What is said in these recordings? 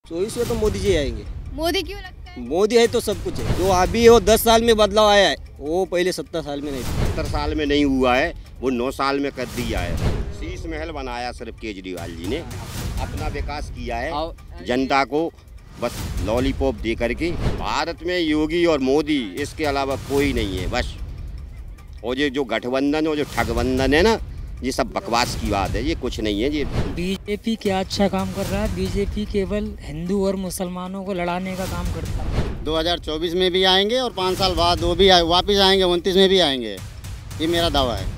24 में तो मोदी जी आएंगे। मोदी क्यों लगता है? मोदी है तो सब कुछ है। जो अभी वो 10 साल में बदलाव आया है वो पहले 70 साल में नहीं था। 70 साल में नहीं हुआ है, वो 9 साल में कर दिया है। शीश महल बनाया सिर्फ केजरीवाल जी ने, अपना विकास किया है जनता को बस लॉलीपॉप दे करके। भारत में योगी और मोदी इसके अलावा कोई नहीं है बस। और ये जो गठबंधन और जो ठगबंधन है ना, ये सब बकवास की बात है, ये कुछ नहीं है। ये बीजेपी क्या अच्छा काम कर रहा है। बीजेपी केवल हिंदू और मुसलमानों को लड़ाने का काम करता है। 2024 में भी आएंगे और 5 साल बाद वो भी वापस आएंगे, 29 में भी आएंगे, ये मेरा दावा है।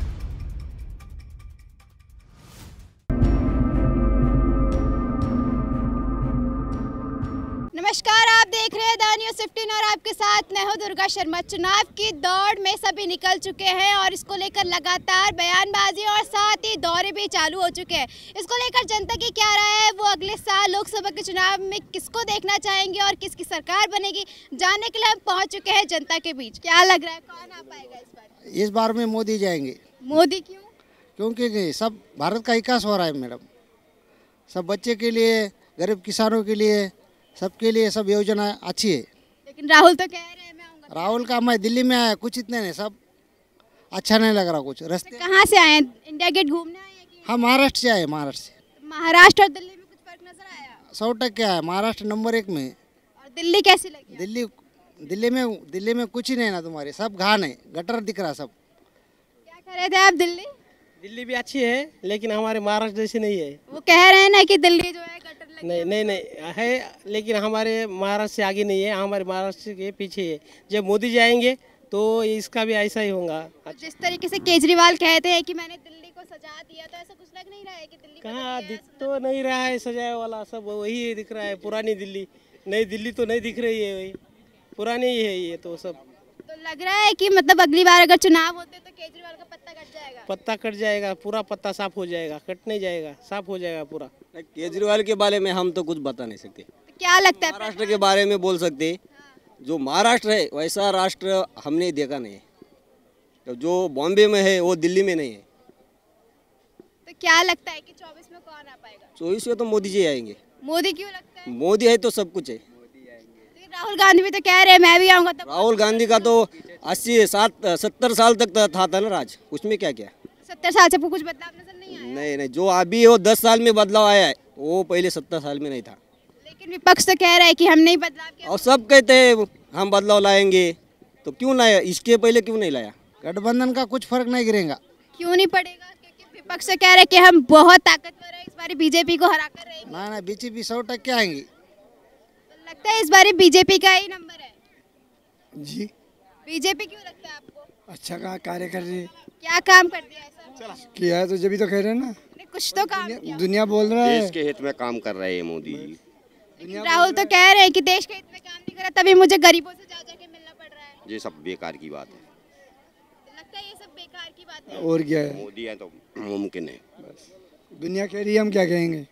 नमस्कार, आप देख रहे हैं द न्यूज़ 15 और आपके साथ मैं हूं दुर्गा शर्मा। चुनाव की दौड़ में सभी निकल चुके हैं और इसको लेकर लगातार बयानबाजी और साथ ही दौरे भी चालू हो चुके हैं। इसको लेकर जनता की क्या राय है, वो अगले साल लोकसभा के चुनाव में किसको देखना चाहेंगे और किसकी सरकार बनेगी, जानने के लिए हम पहुँच चुके हैं जनता के बीच। क्या लग रहा है, कौन आ पाएगा इस बार? इस बार में मोदी जाएंगे। मोदी क्यों? क्योंकि सब भारत का विकास हो रहा है मैडम। सब बच्चे के लिए, गरीब किसानों के लिए, सबके लिए सब योजना अच्छी है। लेकिन राहुल तो कह रहे हैं मैं आऊंगा। राहुल का मैं दिल्ली में आया, कुछ इतने नहीं, सब अच्छा नहीं लग रहा कुछ। रास्ते कहाँ से आए हैं? इंडिया गेट घूमने आए हैं कि? हम महाराष्ट्र से आए। महाराष्ट्र से। महाराष्ट्र और दिल्ली में कुछ फर्क नजर आया? 100% है। महाराष्ट्र नंबर 1 में। और दिल्ली कैसी लगी? दिल्ली में कुछ ही नहीं ना तुम्हारे, सब घान है, गटर दिख रहा सब। क्या कर रहे थे आप? दिल्ली भी अच्छी है लेकिन हमारे महाराष्ट्र जैसी नहीं है। वो कह रहे हैं ना कि दिल्ली जो है गटर लगी नहीं है, लेकिन हमारे महाराष्ट्र से आगे नहीं है, हमारे महाराष्ट्र के पीछे है। जब मोदी जाएंगे तो इसका भी ऐसा ही होगा। जिस तरीके से केजरीवाल कहते हैं कि मैंने दिल्ली को सजा दिया, तो ऐसा कुछ लग नहीं रहा है कि दिल्ली कहाँ दिख तो नहीं रहा है सजाए वाला, सब वही दिख रहा है। पुरानी दिल्ली, नई दिल्ली तो नहीं दिख रही है, वही पुरानी ही है ये तो सब। तो लग रहा है कि मतलब अगली बार अगर चुनाव होते तो केजरीवाल का पत्ता कट जाएगा। पत्ता कट जाएगा, पूरा पत्ता साफ हो जाएगा, कट नहीं जाएगा, साफ हो जाएगा पूरा। केजरीवाल के बारे में हम तो कुछ बता नहीं सकते। तो क्या लगता है? महाराष्ट्र के बारे में बोल सकते। जो महाराष्ट्र है वैसा राष्ट्र हमने देखा नहीं है। तो जो बॉम्बे में है वो दिल्ली में नहीं है। तो क्या लगता है कि 24 में कौन आ पाएगा? 24 में तो मोदी जी आएंगे। मोदी क्यों लगता है? मोदी है तो सब कुछ है। राहुल गांधी भी तो कह रहे हैं मैं भी आऊंगा। तब राहुल गांधी का तो 70 साल तक था ना राज, उसमें क्या क्या 70 साल से कुछ बदलाव नजर नहीं आया। नहीं, जो अभी वो 10 साल में बदलाव आया है वो पहले 70 साल में नहीं था। लेकिन विपक्ष तो कह रहा है कि हम नहीं बदलाव किया। और सब कहते हैं हम बदलाव लाएंगे, तो क्यों लाया? इसके पहले क्यों नहीं लाया? गठबंधन का कुछ फर्क नहीं गिरेगा। क्यों नहीं पड़ेगा? क्योंकि विपक्ष तो कह रहे हैं कि हम बहुत ताकतवर है, इस बार बीजेपी को हरा कर रहेंगे। ना बीजेपी 100% आएंगी। लगता है इस बार बीजेपी का ही नंबर है। जी। बीजेपी क्यों लगता है आपको? अच्छा का कार्य कर रही है। क्या काम कर दिया ऐसा? किया है तो जब भी तो कह रहे हैं ना। कुछ तो काम किया। दुनिया बोल रहा है देश के हित में काम कर रहे हैं मोदी जी। राहुल तो कह रहे हैं कि देश के हित में काम नहीं कर रहा, तभी मुझे गरीबों से जा के मिलना पड़ रहा है। ये सब बेकार की बात है। लगता है ये सब बेकार की बात है। और क्या है, मोदी है तो मुमकिन है। बस दुनिया कह रही है, हम क्या कहेंगे।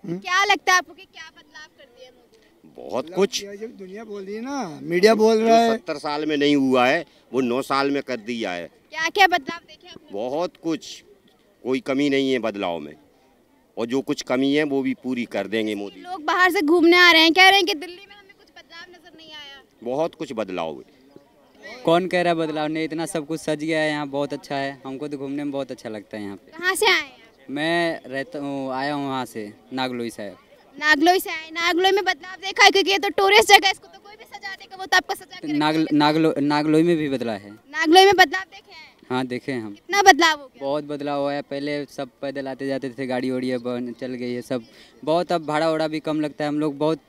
क्या लगता है आपको कि क्या बदलाव कर दिया मोदी? बहुत कुछ। जब दुनिया बोल रही है ना, मीडिया बोल रहा है। 70 साल में नहीं हुआ है, वो 9 साल में कर दिया है। क्या क्या बदलाव देखे आपने? बहुत कुछ, कोई कमी नहीं है बदलाव में, और जो कुछ कमी है वो भी पूरी कर देंगे मोदी। लोग बाहर से घूमने आ रहे हैं, कह रहे हैं कि दिल्ली में हमें कुछ बदलाव नजर नहीं आया। बहुत कुछ बदलाव है। कौन कह रहा है बदलाव नहीं? इतना सब कुछ सज गया है यहाँ, बहुत अच्छा है। हमको तो घूमने में बहुत अच्छा लगता है यहाँ पे। कहाँ से आए हैं? मैं रहता हूँ, आया हूँ वहाँ से, नागलोई साहब। नागलोई से आए। नागलोई में बदलाव देखा है? क्योंकि ये तो टूरिस्ट जगह है, इसको तो कोई भी सजा देगा, वो तो आपको सजा के रखेगा। नागलोई में भी बदला है। नागलोई में बदलाव देखे हैं? हाँ देखे हैं हम। कितना बदलाव हो गया? बहुत बदलाव हुआ है। पहले सब पैदल आते जाते थे, गाड़ी वाड़ी अब चल गई है सब बहुत। अब भाड़ा वाड़ा भी कम लगता है, हम लोग बहुत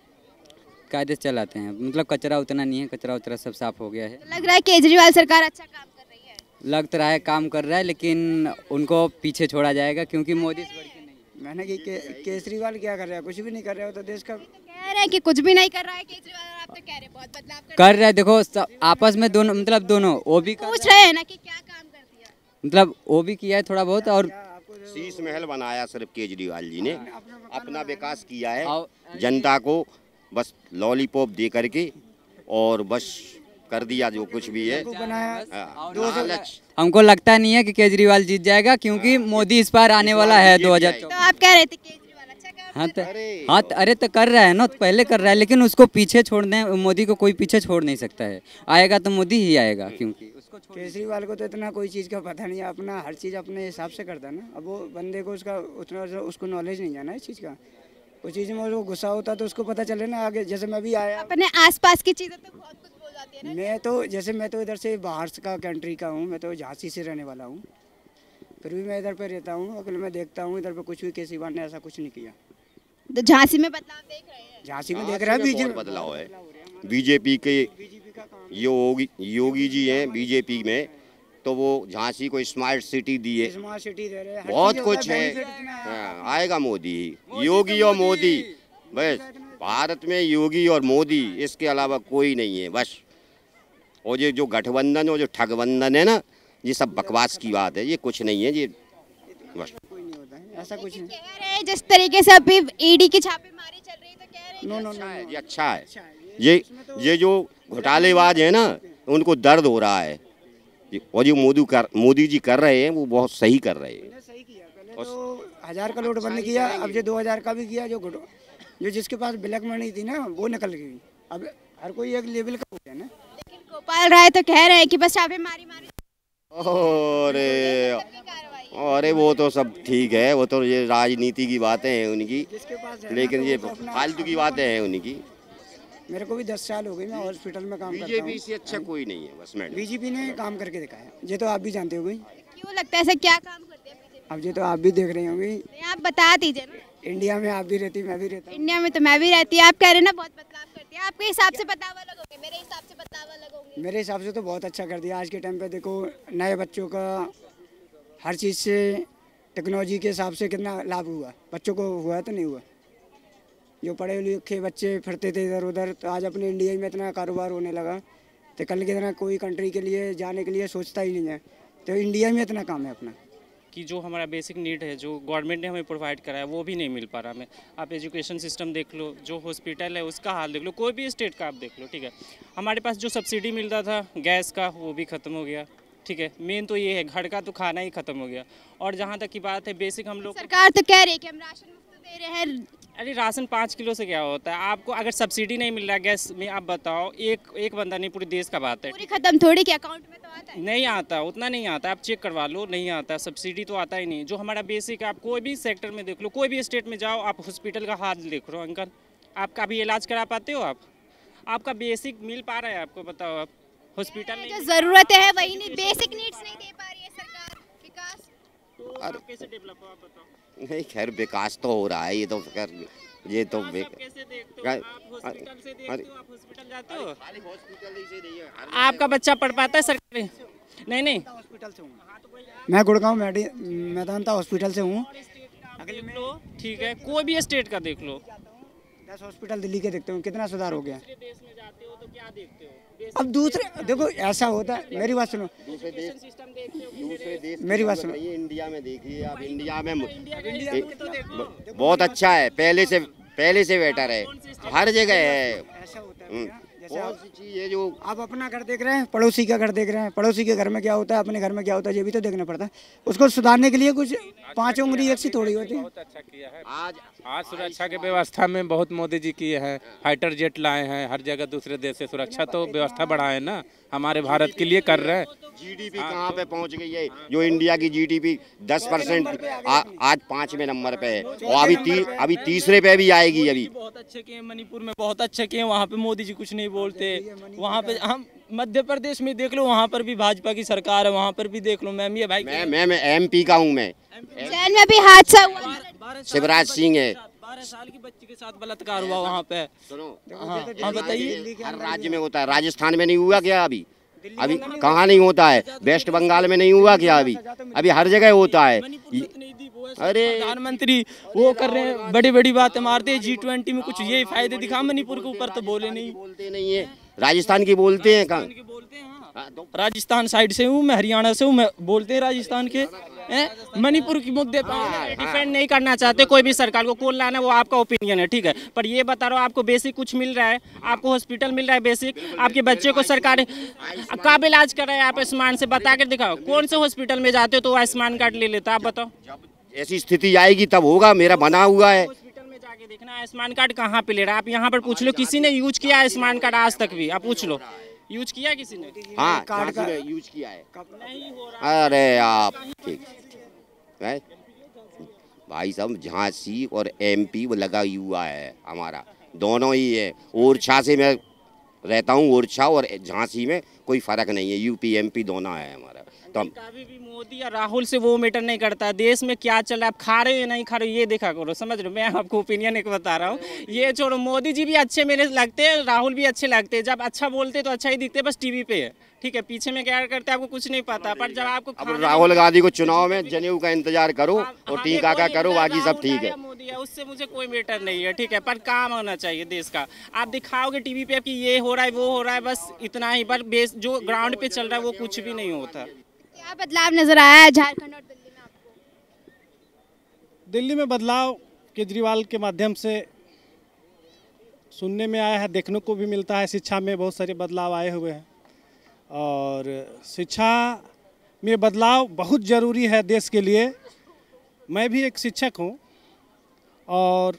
कायदे से चलाते हैं। मतलब कचरा उतना नहीं है, कचरा उतरा सब साफ हो गया है। तो लग रहा है केजरीवाल सरकार अच्छा काम कर रही है। लग तो रहा है काम कर रहा है, लेकिन उनको पीछे छोड़ा जाएगा क्योंकि मोदी से बढ़ के नहीं। मैंने कि केजरीवाल क्या कर रहा है, कुछ भी नहीं कर रहा है। तो देश का कह रहे हैं कि कुछ भी नहीं कर रहा है केजरीवाल, आप तो कह रहे हैं बहुत बदलाव कर रहा है। देखो आपस में दोनों, मतलब दोनों, वो भी पूछ रहे हैं ना कि क्या काम कर दिया। मतलब वो भी किया है थोड़ा बहुत। और शीश महल बनाया सिर्फ केजरीवाल जी ने, अपना विकास किया है जनता को बस लॉलीपॉप दे करके, और बस कर दिया जो कुछ भी है। हमको लगता नहीं है कि केजरीवाल जीत जाएगा, क्योंकि मोदी इस बार आने वाला है 2024। तो आप कह रहे थे केजरीवाल अच्छा काम अरे तो कर रहा है ना, तो पहले कर रहा है, लेकिन उसको पीछे छोड़ने, मोदी को कोई पीछे छोड़ नहीं सकता है। आएगा तो मोदी ही आएगा, क्योंकि उसको केजरीवाल को तो इतना कोई चीज़ का पता नहीं है, अपना हर चीज़ अपने हिसाब से करता है ना। अब वो बंदे को उसका उतना उसको नॉलेज नहीं है ना इस चीज़ का। उस चीज़ में वो गुस्सा होता तो उसको पता चले ना आगे। जैसे मैं भी आया, अपने आसपास की चीजें तो बहुत कुछ बोल जाती है ना। मैं तो इधर से बाहर का कंट्री का हूँ, मैं तो झांसी से रहने वाला हूँ, फिर भी मैं इधर पे रहता हूँ। अगर मैं देखता हूँ इधर पे कुछ भी केजरीवाल ने ऐसा कुछ नहीं किया। तो झांसी में बदलाव देख रहे हैं? झांसी में देख रहा है बीजेपी बदलाव है। बीजेपी के योगी जी हैं बीजेपी में, तो वो झांसी को स्मार्ट सिटी दी है, स्मार्ट सिटी दे रहे हैं, बहुत कुछ है। आएगा मोदी, योगी और मोदी, बस भारत में योगी और मोदी, इसके अलावा कोई नहीं है बस। और ये जो गठबंधन और जो ठगबंधन है ना, ये सब बकवास की बात है, ये कुछ नहीं है, ये बस कोई नहीं होता है, ऐसा कुछ नहीं। कह रहे हैं जिस तरीके से अभी ईडी की छापेमारी चल रही है, तो कह रहे हैं नो ये अच्छा है। ये जो घोटालेबाज है ना, उनको दर्द हो रहा है, और जो मोदी जी कर रहे हैं वो बहुत सही कर रहे हैं। सही किया, पहले तो 1000 का नोट बंद किया, अब जो 2000 का भी किया। जो जिसके पास ब्लैक मनी थी ना, वो निकल गई। अब हर कोई एक लेवल का हो गया ना। लेकिन गोपाल राय तो कह रहे हैं कि बस छापेमारी मारी। अरे वो तो सब ठीक है, वो तो ये राजनीति की बातें हैं उनकी, लेकिन ये फालतू की बातें हैं उनकी। मेरे को भी 10 साल हो गए, मैं हॉस्पिटल में काम करता हूँ। बीजेपी से अच्छा कोई नहीं है बस मैडम। बीजेपी ने काम करके दिखाया, ये तो आप भी जानते होंगे। क्यों लगता है ऐसा, क्या काम करते हैं बीजेपी? अब ये तो आप भी देख रहे होंगे। आप बता दीजिए ना। इंडिया में आप भी रहती, मैं भी रहता हूँ। इंडिया में तो मैं भी रहती है, आप कह रहे हैं ना बहुत बदलाव करती है। आपके हिसाब से बदलाव अलग होंगे, मेरे हिसाब से बदलाव अलग होंगे। मेरे हिसाब से तो बहुत अच्छा कर दिया। आज के टाइम पे देखो, नए बच्चों का हर चीज़ से टेक्नोलॉजी के हिसाब से कितना लाभ हुआ, बच्चों को हुआ तो नहीं हुआ। जो पढ़े लिखे बच्चे फिरते थे इधर उधर, तो आज अपने इंडिया में इतना कारोबार होने लगा, तो कल की तरह कोई कंट्री के लिए जाने के लिए सोचता ही नहीं है। तो इंडिया में इतना काम है अपना कि जो हमारा बेसिक नीड है, जो गवर्नमेंट ने हमें प्रोवाइड करा है, वो भी नहीं मिल पा रहा हमें। आप एजुकेशन सिस्टम देख लो, जो हॉस्पिटल है उसका हाल देख लो, कोई भी स्टेट का आप देख लो, ठीक है। हमारे पास जो सब्सिडी मिलता था गैस का, वो भी ख़त्म हो गया, ठीक है। मेन तो ये है, घर का तो खाना ही ख़त्म हो गया। और जहाँ तक की बात है बेसिक, हम लोग सरकार तो कह रही है कि हम राशन मुफ्त दे रहे हैं। अरे राशन 5 किलो से क्या होता है? आपको अगर सब्सिडी नहीं मिल रहा गैस में, आप बताओ, एक बंदा नहीं, पूरे देश का बात है। पूरी खत्म थोड़ी कि अकाउंट में तो आता है। नहीं आता, उतना नहीं आता, आप चेक करवा लो, नहीं आता, सब्सिडी तो आता ही नहीं। जो हमारा बेसिक, आप कोई भी सेक्टर में देख लो, कोई भी स्टेट में जाओ, आप हॉस्पिटल का हाल देख लो अंकल, आपका भी इलाज करा पाते हो? आपका बेसिक मिल पा रहा है? आपको बताओ, आप हॉस्पिटल जो जरूरत है वही नहीं, बेसिक नीड्स नहीं दे पा रही है सरकार। विकास तो आप कैसे डेवलप हो, आप बताओ? नहीं खैर, विकास तो हो रहा है, ये तो खैर, ये तो कैसे देखते हो? आप हॉस्पिटल से देखते हो, आप हॉस्पिटल जाते हो? खाली हॉस्पिटल ही से नहीं है, आपका बच्चा पढ़ पाता है सरकारी? नहीं हॉस्पिटल से हूँ मैं, गुड़गांव मैदानता हॉस्पिटल से हूँ। देख लो, ठीक है, कोई भी स्टेट का देख लो। 10 हॉस्पिटल दिल्ली के देखते हो, कितना सुधार हो गया। दूसरे देश में जाते हो तो क्या देखते हो? अब दूसरे देखो, ऐसा होता है, मेरी बात सुनो, दूसरे देश मेरी बात सुनो। इंडिया में देखिए आप, इंडिया में तो देखो, बहुत अच्छा है, पहले से बेटर है, हर जगह है। ऐसा होता है जैसे बहुत सी चीज है जो आप अपना घर देख रहे हैं, पड़ोसी का घर देख रहे हैं, पड़ोसी के घर में क्या होता है, अपने घर में क्या होता है, ये भी तो देखना पड़ता है। उसको सुधारने के लिए कुछ 5 उंगली एक सी थोड़ी होती है। बहुत अच्छा किया है। आज सुरक्षा की व्यवस्था में बहुत मोदी जी किए हैं, फाइटर जेट लाए हैं, हर जगह दूसरे देश से सुरक्षा तो व्यवस्था बढ़ाए ना, हमारे भारत के लिए कर रहे हैं। जीडीपी कहाँ पे पहुँच गई है? जो इंडिया की जीडीपी 10% आज 5वें नंबर पे है, और अभी तीसरे पे भी आएगी। अभी बहुत अच्छे किए, मणिपुर में बहुत अच्छे किए, वहाँ पे मोदी जी कुछ नहीं बोलते। वहाँ पे हम मध्य प्रदेश में देख लो, वहाँ पर भी भाजपा की सरकार है, वहाँ पर भी देख लो। मैम ये भाई, मैं एमपी का हूँ, मैं उज्जैन में भी हादसा हुआ, शिवराज सिंह है, 12 साल की बच्ची के साथ बलात्कार हुआ वहाँ पे। सुनो, हाँ बताइए। हर राज्य में होता है, राजस्थान में नहीं हुआ क्या? अभी कहाँ नहीं होता है? वेस्ट बंगाल में नहीं हुआ क्या? अभी हर जगह होता है। अरे प्रधानमंत्री वो कर रहे हैं, बड़ी बड़ी बातें मारते हैं, G20 में कुछ यही फायदे दिखा, मणिपुर के ऊपर तो बोले नहीं है। राजस्थान की बोलते हैं, कहाँ राजस्थान साइड से हूँ मैं, हरियाणा से हूँ मैं, बोलते हैं राजस्थान के। मणिपुर की मुद्दे पर डिफेंड नहीं करना चाहते कोई भी सरकार को, कौन लाना वो आपका ओपिनियन है, ठीक है। पर ये बता रहा हूँ, आपको बेसिक कुछ मिल रहा है, आपको हॉस्पिटल मिल रहा है बेसिक, आपके बच्चे को सरकार कब इलाज कर रहा है? आप आयुष्मान से बता कर दिखाओ, कौन से हॉस्पिटल में जाते हो तो आयुष्मान कार्ड ले लेता, आप बताओ। ऐसी स्थिति आएगी तब होगा, मेरा बना हुआ है। जाके देखना आयुष्मान कार्ड कहाँ पे ले रहा है। आप यहाँ पर पूछ लो, किसी ने यूज किया आयुष्मान कार्ड आज तक भी? आप पूछ लो, यूज किया किसी ने? हाँ, कार्ड का यूज किया है। नहीं हो रहा। अरे आप ठीक है भाई साहब, झांसी और एमपी वो लगा हुआ है हमारा, दोनों ही है। ओरछा से मैं रहता हूँ, ओरछा और झांसी में कोई फर्क नहीं है, यूपी एमपी दोनों है हमारा। तो कभी भी मोदी या राहुल से वो मैटर नहीं करता, देश में क्या चल रहा है, आप खा रहे हो या नहीं खा रहे हो ये देखा करो, समझ रहे हो? मैं आपको ओपिनियन एक बता रहा हूँ, ये छोड़ो। मोदी जी भी अच्छे मेरे लगते हैं, राहुल भी अच्छे लगते हैं। जब अच्छा बोलते तो अच्छा ही दिखते, बस टीवी पे है, ठीक है, पीछे में क्या करते हैं आपको कुछ नहीं पता। पर जब आपको अब राहुल गांधी को चुनाव में जनेऊ का इंतजार करो और टीका का करो, बाकी सब ठीक है। मोदी है उससे मुझे कोई मैटर नहीं है, ठीक है, पर काम होना चाहिए देश का। आप दिखाओगे टीवी पे कि ये हो रहा है वो हो रहा है, बस इतना ही, पर बेस जो ग्राउंड पे चल रहा है वो कुछ भी नहीं होता। क्या बदलाव नजर आया है झारखंड और दिल्ली में आपको? दिल्ली में बदलाव केजरीवाल के माध्यम से सुनने में आया है, देखने को भी मिलता है। शिक्षा में बहुत सारे बदलाव आए हुए हैं और शिक्षा में बदलाव बहुत ज़रूरी है देश के लिए। मैं भी एक शिक्षक हूँ और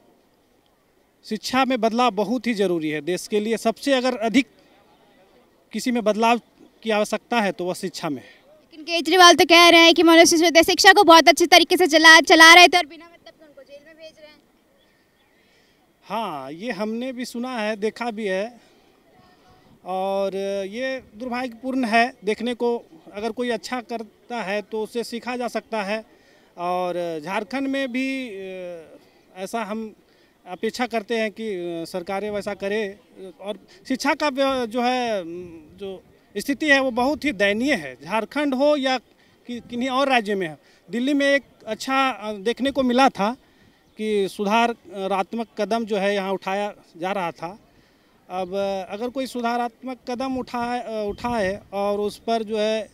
शिक्षा में बदलाव बहुत ही ज़रूरी है देश के लिए। सबसे अगर अधिक किसी में बदलाव की आवश्यकता है तो वह शिक्षा में है। लेकिन केजरीवाल तो कह रहे हैं कि मनोज सिसोदिया शिक्षा को बहुत अच्छे तरीके से चला रहे थे और बिना मतलब के उनको जेल में भेज रहे हैं। हाँ, ये हमने भी सुना है, देखा भी है और ये दुर्भाग्यपूर्ण है। देखने को अगर कोई अच्छा करता है तो उससे सीखा जा सकता है और झारखंड में भी ऐसा हम अपेक्षा करते हैं कि सरकारें वैसा करे। और शिक्षा का जो है जो स्थिति है वो बहुत ही दयनीय है, झारखंड हो या किन्हीं और राज्य में हो। दिल्ली में एक अच्छा देखने को मिला था कि सुधारात्मक कदम जो है यहाँ उठाया जा रहा था। अब अगर कोई सुधारात्मक कदम उठाए और उस पर जो है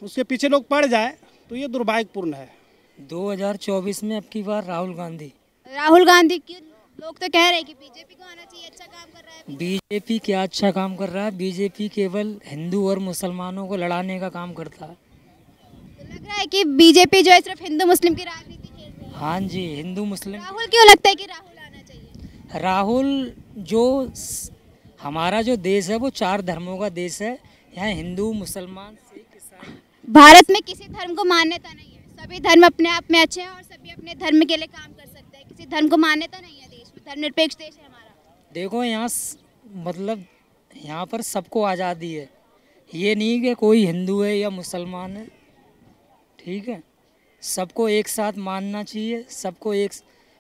उसके पीछे लोग पड़ जाए तो ये दुर्भाग्यपूर्ण है। 2024 में अब की बार राहुल गांधी की लोग तो कह रहे हैं कि बीजेपी को आना चाहिए, अच्छा काम कर रहा है। बीजेपी क्या अच्छा काम कर रहा है? बीजेपी केवल हिंदू और मुसलमानों को लड़ाने का काम करता है। तो लग रहा है कि बीजेपी जो है सिर्फ हिंदू मुस्लिम की राजनीति खेल रही है। हाँ जी, हिंदू मुस्लिम। राहुल क्यों लगता है कि राहुल आना चाहिए? राहुल, जो हमारा जो देश है वो 4 धर्मों का देश है। यहाँ हिंदू, मुसलमान, सिख, ईसाई। भारत में किसी धर्म को मान्यता नहीं है, सभी धर्म अपने आप में अच्छे हैं और सभी अपने धर्म के लिए काम कर सकते हैं। किसी धर्म को मान्यता नहीं है देश में, धर्मनिरपेक्ष देश है हमारा। देखो यहाँ मतलब यहाँ पर सबको आज़ादी है, ये नहीं कि कोई हिंदू है या मुसलमान है, ठीक है, सबको एक साथ मानना चाहिए, सबको एक।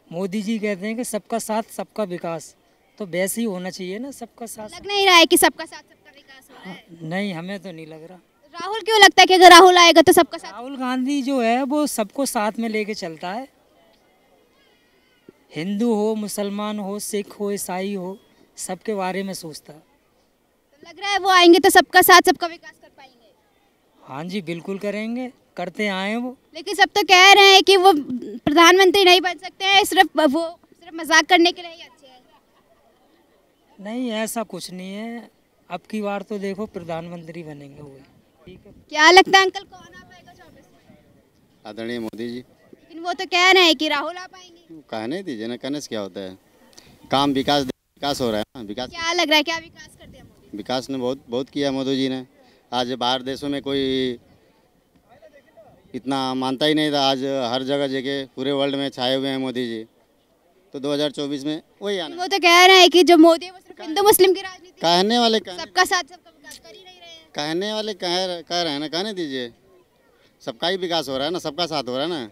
मोदी जी कहते हैं कि सबका साथ सबका विकास, तो वैसे ही होना चाहिए ना, सबका साथ। लग नहीं रहा है कि सबका साथ सबका विकास हो रहा है? नहीं, हमें तो नहीं लग रहा। राहुल क्यों लगता है कि अगर राहुल आएगा तो सबका साथ? राहुल गांधी जो है वो सबको साथ में लेके चलता है, हिंदू हो, मुसलमान हो, सिख हो, ईसाई हो, सबके बारे में सोचता है। तो लग रहा है वो आएंगे तो सबका साथ सबका विकास कर पाएंगे? हाँ जी, बिल्कुल करेंगे, करते आए वो। लेकिन सब तो कह रहे हैं कि वो प्रधानमंत्री नहीं बन सकते हैं, सिर्फ मजाक करने के लिए ही अच्छे हैं। नहीं, ऐसा कुछ नहीं है, अब की बार तो देखो प्रधानमंत्री बनेंगे वो, ठीक है। क्या लगता है अंकल, कौन आ पाएगा 24 में? आदरणीय मोदी जी। लेकिन वो तो कह रहे हैं कि राहुल आ पाएंगे। कहने दीजिए ना, कहने से क्या होता है, काम विकास हो रहा है ना, विकास। क्या लग रहा है, क्या विकास कर दिया मोदी? विकास ने बहुत किया मोदी जी ने। आज बाहर देशों में कोई इतना मानता ही नहीं था, आज हर जगह पूरे वर्ल्ड में छाए हुए हैं मोदी जी। तो 2024 में वही आना। वो तो कह रहे हैं कि जो मोदी है वो सिर्फ हिंदू मुस्लिम की राजनीति, कहने वाले सबका साथ सबका विकास कर ही नहीं रहे हैं। कहने वाले कह रहे हैं ना, कहने दीजिए, सबका ही विकास हो रहा है ना, सबका साथ हो रहा है ना।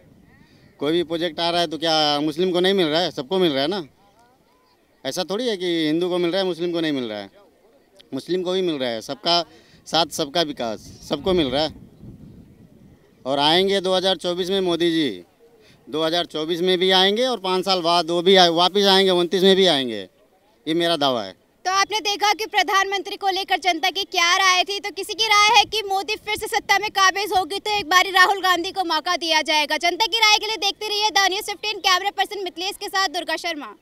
कोई भी प्रोजेक्ट आ रहा है तो क्या मुस्लिम को नहीं मिल रहा है? सबको मिल रहा है ना। ऐसा थोड़ी है कि हिंदू को मिल रहा है मुस्लिम को नहीं मिल रहा है, मुस्लिम को भी मिल रहा है। सबका साथ सबका विकास, सबको मिल रहा है। और आएंगे 2024 में मोदी जी, 2024 में भी आएंगे और 5 साल बाद वो भी वापस आएंगे, 29 में भी आएंगे, ये मेरा दावा है। तो आपने देखा कि प्रधानमंत्री को लेकर जनता की क्या राय थी। तो किसी की राय है कि मोदी फिर से सत्ता में काबिज होगी तो एक बारी राहुल गांधी को मौका दिया जाएगा। जनता की राय के लिए देखते रहिए the news 15। Camera person Mithilesh के साथ दुर्गा शर्मा।